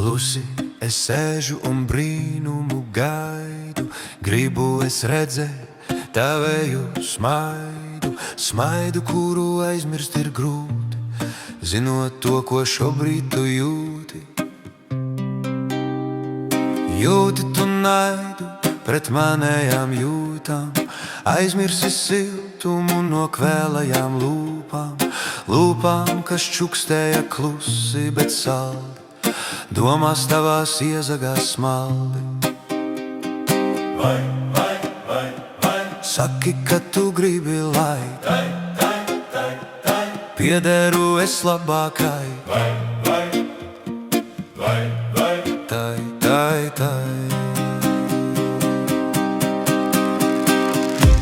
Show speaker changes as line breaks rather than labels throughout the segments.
Klusi es sēžu un brīnumu gaidu, gribu es redzēt tavēju smaidu, smaidu, kuru aizmirst ir grūti, zinot to, ko šobrīd tu jūti. Jūti tu naidu pret manējām jūtām, aizmirsi siltumu no kvēlajām lūpām, lūpām, kas čukstēja klusi, bet saldi, domās tavās iezagās smaldi. Vai, saki, ka tu gribi, lai piederu es labākai. Tai.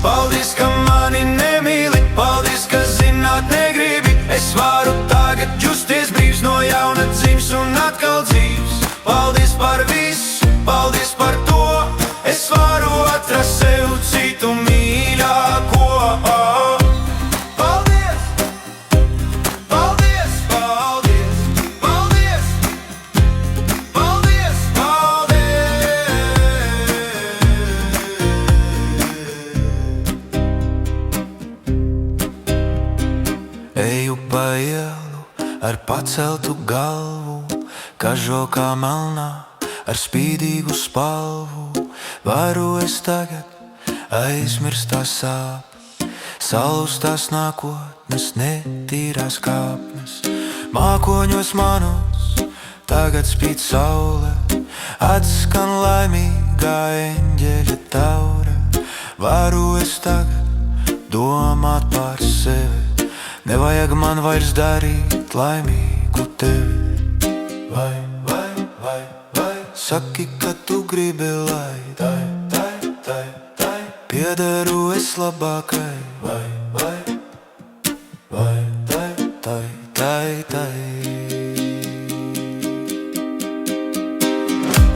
Paldies, ka mani nemīli, paldies, ka zināt negribi. Es varu tagad justies brīvs, no jauna dzims un atkal dzīvs. Paldies par visu, paldies par to, es varu atrast sev citu mīļāko. Eju pa ielu ar paceltu galvu, kažokā melnā ar spīdīgu spalvu. Varu es tagad aizmirst tās sāpes, salūstās nākotnes, netīrās kāpnes. Mākoņos manos tagad spīd saule, atskan laimīgā eņģeļa taure. Varu es tagad domāt par sevi, nevajag man vairs darīt laimīgu tevi. Vai, saki, ka tu gribi, lai piederu es labākai. Vai, tai.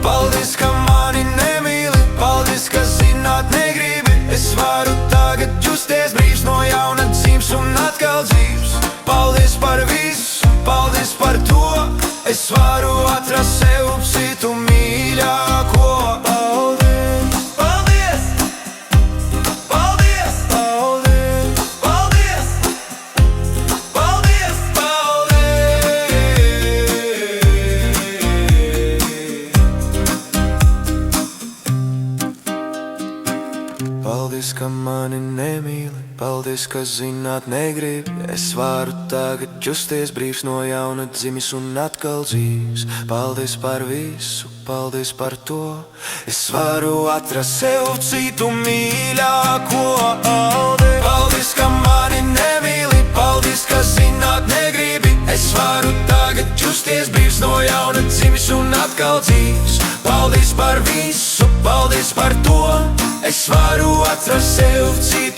Paldies, ka mani nemīli, paldies, ka zināt negribi. Es varu tagad justies brīvs, no jauna dzims un atkal dzīvs. Paldies par visu, paldies par to, es varu atrast sev citu mīļāko. Paldies, ka mani nemīli, paldies, ka zināt negribi. Es varu tagad justies brīvs, no jauna dzimis un atkal dzīvs. Paldies par visu, paldies par to, es varu atrast sev citu mīļāko. Paldies, ka mani nemīli, paldies, ka zināt negribi. Es varu tagad justies brīvs, no jauna dzimis un atkal dzīvs. Paldies par visu, paldies par to, es varu atrast sev citu